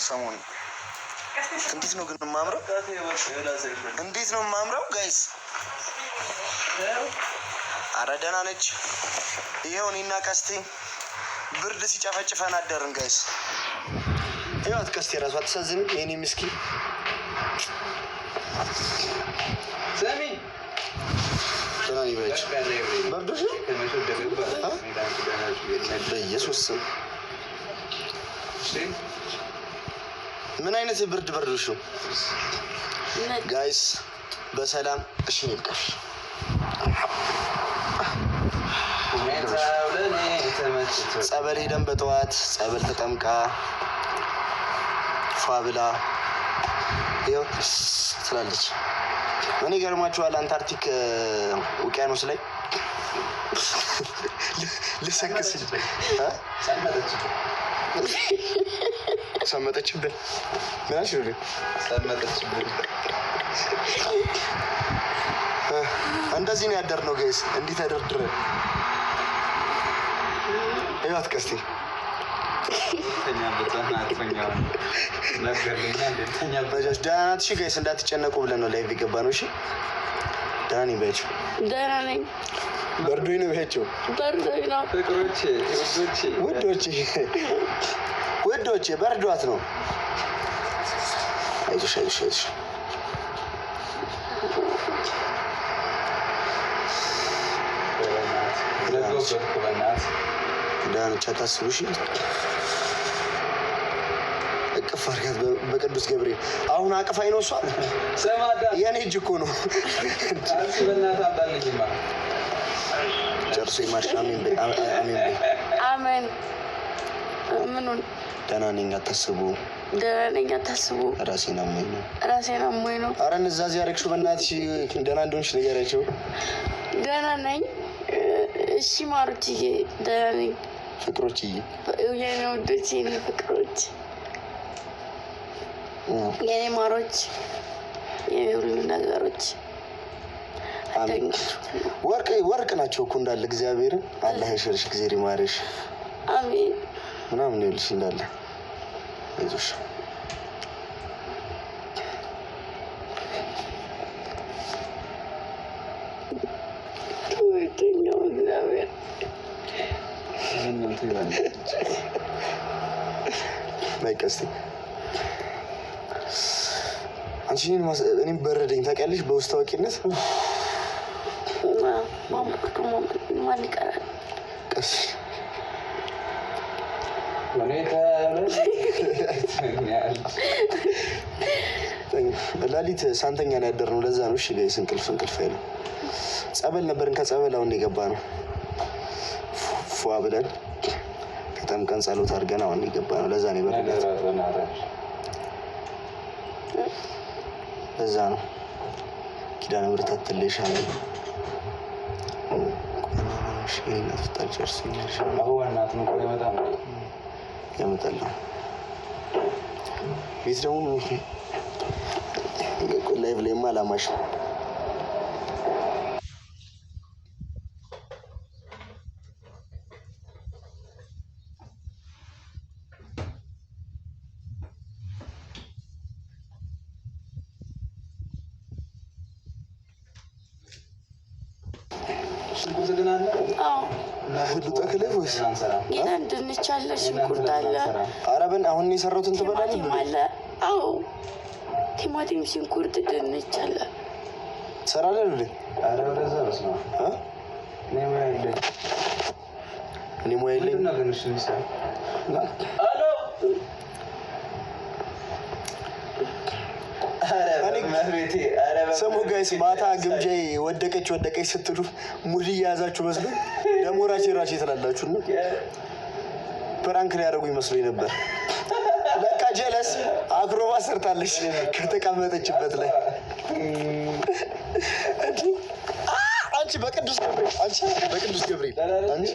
ሰሞኑን እንዴት ነው ግን የማምረው? እንዴት ነው የማምረው ጋይስ? ኧረ ደህና ነች። ይኸው እኔና ቀስቴ ብርድ ሲጨፈጭፈን አደርን ጋይስ። ይኸው ቀስቴ እራሱ አትሳዝንም? የኔ ምስኪን ሰሚ ደህና ነኝ በያቸው። በርዶሽ ነው በኢየሱስ ስም። ምን አይነት ብርድ በርዶሽ ነው ጋይስ? በሰላም እሺ ይልቀሽ። ጸበል ሄደን በጠዋት ጸበል ተጠምቃ ፏ ብላ ይኸው ትላለች። ምን ይገርማችኋል? አንታርክቲክ ውቅያኖስ ላይ ልሰክስ ሰመጠችብን። ምናሽ ነው ሰመጠችብን። እንደዚህ ነው ያደርነው ጋይስ። እንዲህ ተደርድረን ይኸው ቀስቴ ደህና ናት? እሺ ጋይስ እንዳትጨነቁ ብለን ነው ላይቭ የገባ ነው። እሺ ደህና ነኝ በያቸው። ደህና ነኝ። በርዶኝ ነው በያቸው። በርዶኝ ነው ፍቅሮቼ፣ ውዶቼ፣ ውዶቼ በርዷት ነው። አይዞሽ አይዞሽ አይዞሽ። ደህና ነች አታስቡ። እሺ እቅፍ አድርጋት በቅዱስ ገብርኤል። አሁን አቅፋኝ ነው እሷ። የኔ እጅ እኮ ነው። ጨርሶ ይማርሽ። አሜን በይ አሜን በይ አሜን። ምኑን ደህና ነኝ አታስቡ። ደህና ነኝ አታስቡ። ራሴን አሞኝ ነው ራሴን አሞኝ ነው። ኧረ እነዛዝ ያደረግሽው በእናትሽ ደህና እንደሆንሽ ንገሪያቸው። ደህና ነኝ። እሺ ማሮችዬ ደህና ነኝ። ፍቅሮችዬ የኔ ውዶች የኔ ፍቅሮች የኔ ማሮች የኔ ሁሉ ነገሮች ወርቅ ናቸው እኮ እንዳለ። እግዚአብሔርን አላህ ያሽርሽ፣ እግዚአብሔር ይማርሽ አሜን ምናምን ይልሽ እንዳለ። አይዞሽ ወይተኛው እግዚአብሔር ምንም ትይላል ማይቀስቲ አንቺ እኔም በረደኝ ታውቂያለሽ። በውስጥ ታዋቂነት ማን ይቀራል? ቀስ ሌሊት ሳንተኛ ነው ያደርነው። ለዛ ነው እሺ ጋይስ እንቅልፍ አይልም። ጸበል ነበርን። ከጸበል አሁን የገባ ነው። ፏ ብለን ተጠምቀን ጸሎት አድርገን አሁን የገባ ነው። ለዛ ነው የበረዳት። ለዛ ነው ኪዳነ ምሕረት አትለይሻለ። ያመጣል ቤት ደግሞ ላይቭ ላይማ አላማሽ ድንች አለ፣ ሽንኩርት አለ። ኧረ በል አሁን የሰራሁትን ትበላለህ? አለ። አዎ ቲማቲም፣ ሽንኩርት፣ ድንች አለ። ትሰራለህ እንዴ? ኧረ ወደዛ በስመ አብ እኔ ሙያ የለኝም። ስሙ ጋይስ ማታ ግምጃዬ ወደቀች ስትሉ ሙድ እየያዛችሁ መስሎኝ ደግሞ ራሴ ትላላችሁ እና ፕራንክ ሊያደርጉ ይመስለኝ ነበር። ለካ ጀለስ አክሮባ ሰርታለች ከተቀመጠችበት ላይ። አንቺ በቅዱስ ገብርኤል አንቺ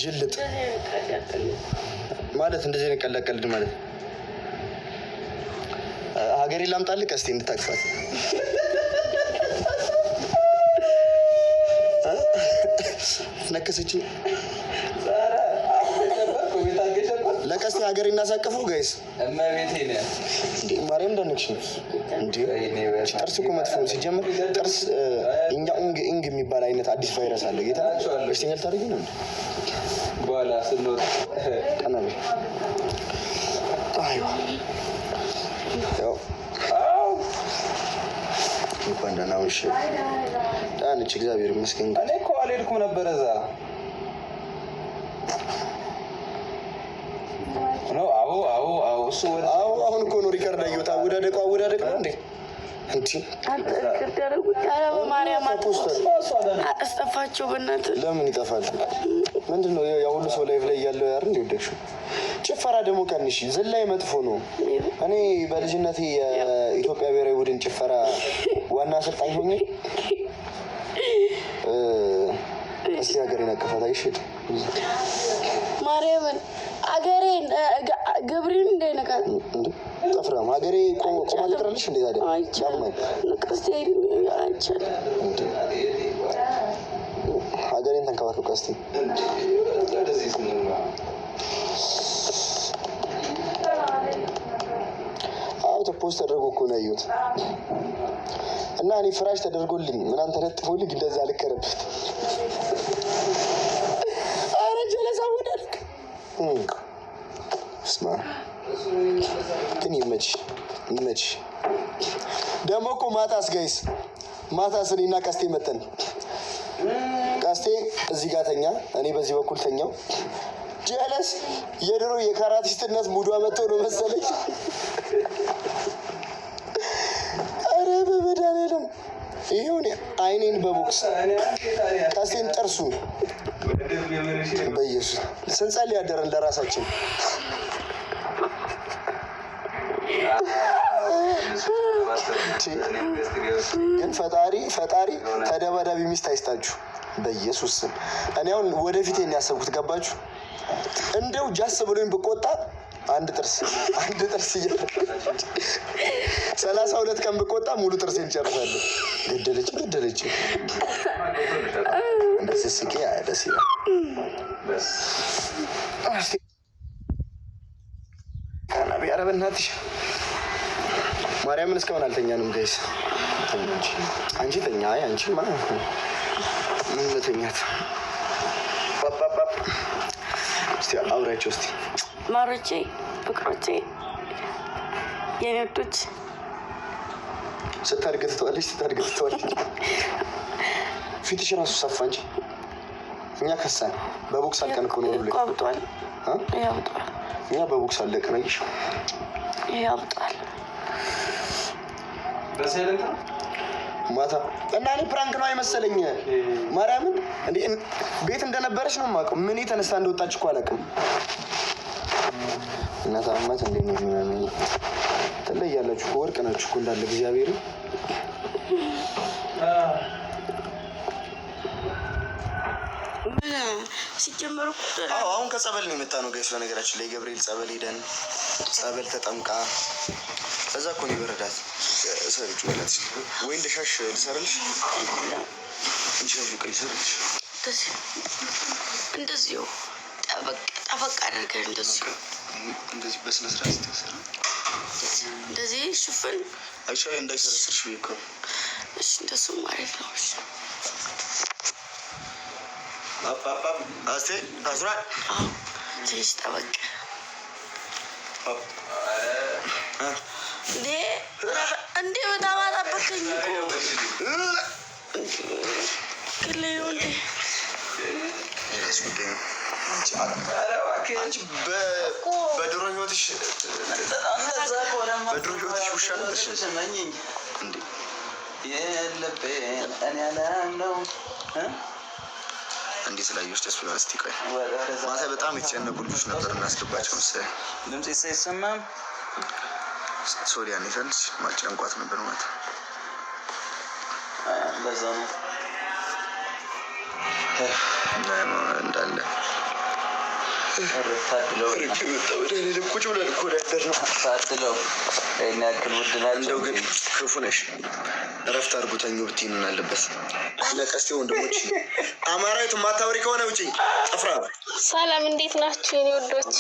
ጅልጥ ማለት እንደዚህ ነው ቀላቀልድ ማለት ሀገሬ ላምጣልህ ቀስቴ እንድታቅፋት ነከሰችኝ። ቀስቴ ሀገር እናሳቅፈው ጋይስ። እመቤቴ ነው እንዴ ማርያም ደነክሽ እንዴ? ጥርስ እኮ መጥፎ ነው ሲጀምር። ጥርስ እኛ ኢንግ የሚባል አይነት አዲስ ቫይረስ አለ። ጌታ በሽተኛ ልታደርጊ ነው እንዴ? በኋላ ስንወጣ ቀናቤ አይዋ ያው እንኳን ደህና ዋልሽ። ደህና ነች እግዚአብሔር ይመስገን። እኔ እኮ አልሄድኩም ነበር እዛ ነው። አዎ እሱ አሁን እኮ ነው ሪከርድ አየሁት። አወዳደቅ ነው እንዴ? እንዴ አስጠፋቸው በእናትህ። ለምን ይጠፋል? ምንድን ነው ያ ሁሉ ሰው ላይቭ ላይ ያለው ያር እንዴ? ወደድሽው? ጭፈራ ደግሞ ቀንሽ። ዝላይ መጥፎ ነው። እኔ በልጅነቴ የኢትዮጵያ ብሔራዊ ቡድን ጭፈራ ዋና አሰልጣኝ ሆኜ እስቲ ሀገሬን አቀፋት አይሽጥ ማርያምን አገሬን ገብሬን እንዳይነካት ጠፍራም ሀገሬ ቆማ ትቀራለች እንዴ? ታዲያ ሀገሬን ተንከባከብ ቀስቴ። ፖስት ተደርጎ እኮ ነው ያየሁት እና እኔ ፍራሽ ተደርጎልኝ ምናምን ተነጥፎልኝ እንደዛ አልከረበት። ኧረ ጀለሳ ወዳልክ ስማ ግን ይመች ደግሞ እኮ ማታስ ጋይስ ማታስ እኔና ቀስቴ መተን ቀስቴ እዚህ ጋር ተኛ፣ እኔ በዚህ በኩል ተኛው። ጀለስ የድሮ የካራቲስትነት ሙዷ መጥቶ ነው መሰለኝ። አረ በመድኃኒዓለም ይሁን አይኔን በቦክስ ቀስቴን ጥርሱ በኢየሱስ ስንጸልይ ያደረን ለራሳችን። ግን ፈጣሪ ተደባዳቢ ሚስት አይስጣችሁ በኢየሱስ ስም። እኔ አሁን ወደፊት ያሰብኩት ገባችሁ? እንደው ጃስ ብሎኝ ብቆጣ አንድ ጥርስ እያለ 32 ቀን ብቆጣ ሙሉ ጥርሴን ጨርሳለሁ። ገደለች እንደዚህ ስቄ ደስ ይላል። ኧረ በእናትሽ ማርያምን እስካሁን አልተኛንም ጋይስ። አንቺ ተኛ። አንቺ ምን ለተኛት እስቲ አውሪያቸው እስቲ ማሮቼ፣ ፍቅሮቼ፣ የኔቶች ስታድግ ትተዋለች። ፊትሽ ራሱ ሰፋ እንጂ እኛ ከሳን በቦክስ አልቀን እኮ ነው ብለ ያብጧል። እኛ በቦክስ አለቀን። አይሽ ያብጧል በሰለንታ ማታ እና እኔ ፕራንክ ነው አይመሰለኝ። ማርያምን እንዴ ቤት እንደነበረች ነው የማውቀው። ምን ተነስታ እንደወጣች እኮ አላውቅም። እናት አማት እንዴ ነው የሚሆነው? ትለያላችሁ እኮ ወርቅ ናችሁ እኮ እንዳለ እግዚአብሔር። ሲጀመሩ አሁን ከጸበል ነው የመጣ ነው ጋይስ። በነገራችን ላይ ገብርኤል ጸበል ሄደን ጸበል ተጠምቃ እዛ እኮ ነው የበረዳት። ሰርጭ ማለት ወይ እንደሻሽ ልሰርልሽ እንሻሽ ቀይ ሰርልሽ እንደዚሁ ጠበቅ አድርገን እንደዚህ በስነ ስርዓት ተሰራ። እንደዚህ ሽፍን አይሻ እንዳይሰረስርሽ እኮ እሺ፣ እንደሱ ማለት ነው። እሺ አፓፓ አስቴ ታስራል። ትንሽ ጠበቅ እንዴ በጣም አጣበቀኝ እኮ ክልዩ እንዴ በድሮ ህይወትሽ ውሻ ነበርሽ እንዴ? የለብን እኔ አላምነው እንዴ ስላየሁሽ ደስ ብሏል። እስቲ ቆይ ማታ በጣም የተጨነቁ ልጆች ነበር እናስገባቸው መሰለኝ። ድምጽ ሳይሰማም ሶሊያን ይፈልስ ማጨንቋት ነበር ማለት በዛ ነው እንዳለ ቁጭ ብለን እኮ ያደርነው ታድለው ይሄን ያክል ውድ ናቸው። እንደው ግን ክፉ ነሽ። እረፍት አድርጉ ተኙ ብትይ ምን አለበት? ለቀስቴ ወንድሞች አማራዊት ማታወሪ ከሆነ ውጪ ጥፍራ። ሰላም እንዴት ናችሁ የኔ ወዶች?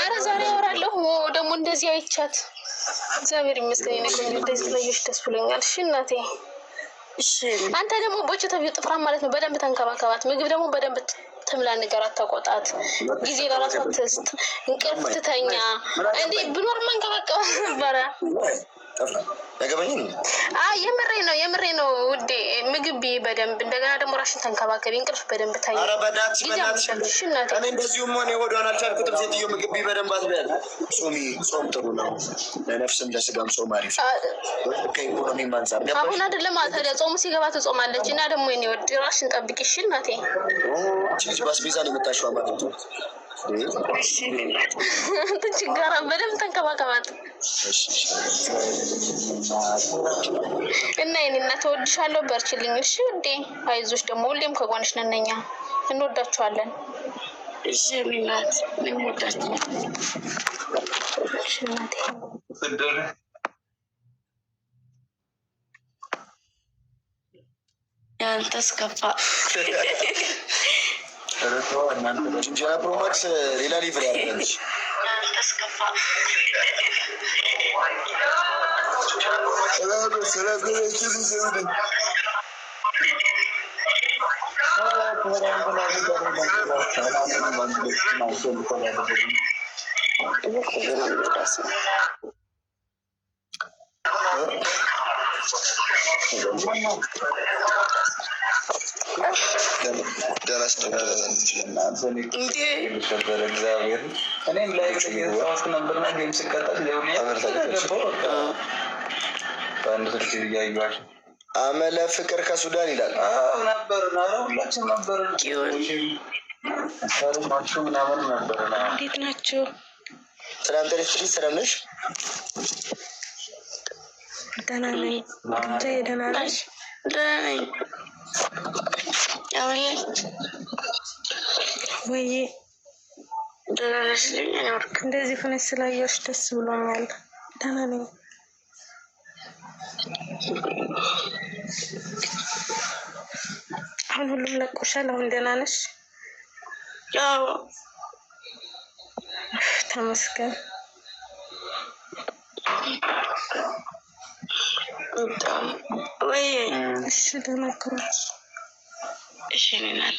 አረ ዛሬ አወራለሁ ደግሞ እንደዚህ አይቻት እግዚአብሔር ይመስገን ነው። እንደዚህ ለየሽ ደስ ብሎኛል። እሺ እናቴ እሺ። አንተ ደግሞ ቦቼ ተብዩ ጥፍራ ማለት ነው። በደንብ ተንከባከባት። ምግብ ደግሞ በደንብ ትምላ፣ ነገር አታቆጣት። ጊዜ ለራሷ ትስጥ፣ እንቅልፍ ትተኛ። እንዴ ብኖር መንከባከባ ነበረ። ጥፍራ ያገባኝ ነው። የምሬ ነው ውዴ። ምግብ በደንብ እንደገና ደግሞ ራሽን ተንከባከቢ፣ እንቅልፍ በደንብ ተኛ። ኧረ በእናትሽ እሺ እናቴ። እኔ እንደዚሁም ሆነ የሆዷን አልቻልኩትም። ሴትዮ ምግብ በደንብ አትበል። ጾም ጥሩ ነው ለነፍስም ለስጋም። ጾም አሪፍ ከኢኮኖሚም አንጻር ገባሽ? አሁን አይደለም ታዲያ ጾሙ ሲገባ ትጾማለች። እና ደግሞ የኔ ወድ ራሽን ጠብቂ እሺ እናቴ። እቺ ባስቤዛ ነው የምታሽዋ ማለት ነው። ችግር በደንብ ተንከባከባት እና የኔ እናት እወድሻለሁ። በርችልኝ እሺ ውዴ። አይዞሽ ደግሞ ሁሌም ከጎንሽ ነን እኛ። እንወዳችኋለን። እሺ እናት እንወዳችሁ። እሺ እናቴ። ያንተስ ከፋ። ጅንጀራ ፕሮማክስ ሌላ ሊቭል ያለች አመለ ፍቅር ከሱዳን ይላል ነበር። ሁላችን ነበር። እንዴት ናችሁ? ሰላም ተለፍሽ። ሰላም ነሽ? ደህና ነኝ። ደህና ነሽ? ደህና ነኝ። ወይ ደህና ነሽ? እንደዚህ ሆነሽ ስላየሁሽ ደስ ብሎኛል። ደህና ነኝ። አሁን ሁሉም ለቆሻል። አሁን ደህና ነሽ? ያው ተመስገን። ወይ እሺ ተመክሩ። እሺ እናት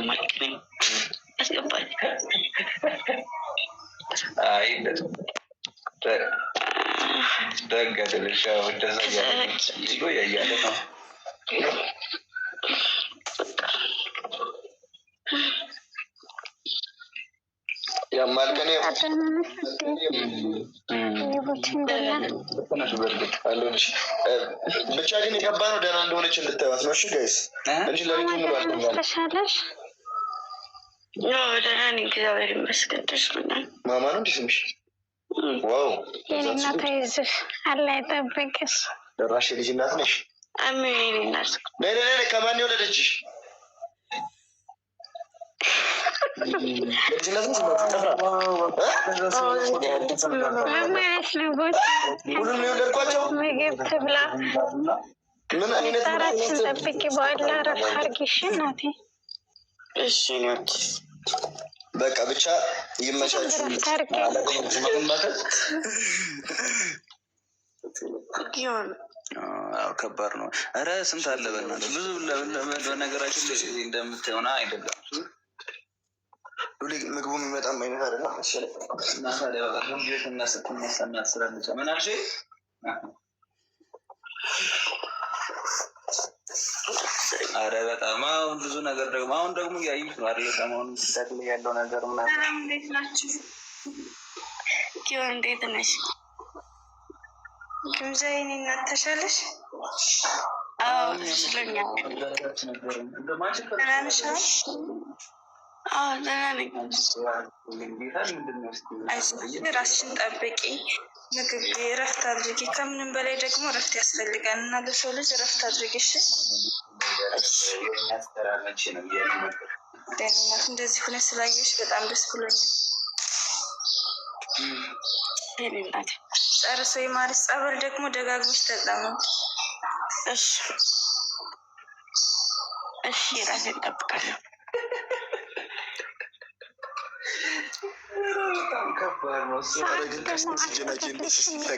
ማክኝ አስገባኝ። አይ ደጋደልሻ ወደዛ ይሉ ያያለ ነው። ያማልከኔ ብቻ ግን የገባ ነው። ደህና እንደሆነች እንድታዩት ነው። እሺ ጋይስ እንጂ ለሪቱ ሙሉ ተሻለሽ? ደህና ነኝ እግዚአብሔር ይመስገን። ደስ ብሎኛል። ማማ ነው እንዲህ ስምሽ? ዋው የኔ እናት አይዞሽ፣ አላህ ይጠብቅሽ። ደራሽ የልጅ እናት ነሽ? አሜን። የኔ እናት ነይ ከማን የወለደችሽ? የልጅ እናት ነሽ? ሁሉም የወለድኳቸው ምግብ ትብላ። ምን አይነት ራችን ጠብቂ። በኋላ ረፍ አድርጊሽ እናቴ። እሺ ኔዎች በቃ ብቻ ይመቻችሁ። ከባድ ነው። ኧረ ስንት አለ በእናትህ ብዙ በነገራችን ላይ እንደምታየው አይደለም። ምግቡ የሚመጣም አይነት አይደለም መሰለኝ። እናት ስላለች ምን አልሽኝ? አረ በጣም አሁን ብዙ ነገር ደግሞ አሁን ደግሞ እያየሁት ነው አይደለ? ሰሞኑን ሲጠቅል ያለው ነገር ምናምን። ሰላም እንዴት ናችሁ? ኪዮን እንዴት ነሽ? ግምዛ የኔ እናት ተሻለሽ? አዎ ተሽሎኛል። ደህና ነሽ? አዎ ደህና ነኝ። ራስሽን ጠብቂ፣ ምግብ እረፍት አድርጊ። ከምንም በላይ ደግሞ እረፍት ያስፈልጋል እና ለሰው ልጅ እረፍት አድርጊ። እሺ ደህንነት እንደዚህ ሆነ ስላየሽ በጣም ደስ ብሎኛል። እናቴ ጨርሶ የማርስ ጸበል ደግሞ ደጋግመሽ ተጠቀሙ። እሺ እሺ፣ ራሴን እጠብቃለሁ።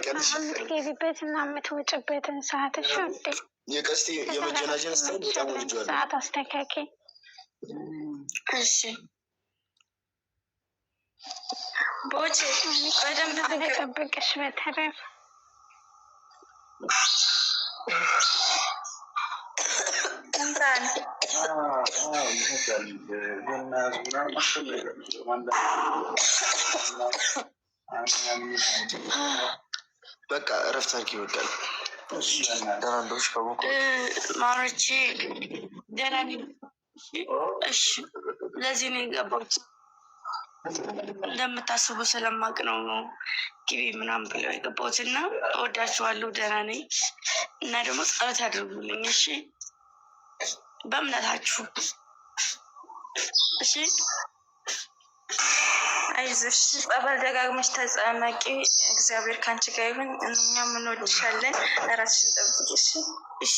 የምትገቢበትና የምትወጭበትን ሰዓት የቀስቲ የመጀናጀን ስታይል በጣም ወድጄዋለሁ። ሰዓት አስተካክል። እሺ ቦቼ በደንብ ተጠብቅሽ። በተረፍ እንታን በቃ እረፍት አድርጊ። ይወዳል ደናንዶች ከቦኮ ማሮቼ ደህና ነኝ። እሺ ለዚህ ነው የገባሁት። እንደምታስቡ ስለማቅ ነው ግቢ ምናምን ብለው የገባሁት እና እወዳችኋለሁ። ደህና ነኝ እና ደግሞ ጸሎት ያድርጉልኝ እሺ፣ በእምነታችሁ እሺ። አይዞሽ፣ ጸበል ደጋግመሽ ተጸመቂ። እግዚአብሔር ካንቺ ጋር ይሁን። እኛም እንወድሻለን። ራስሽን ጠብቂ እሺ። እሺ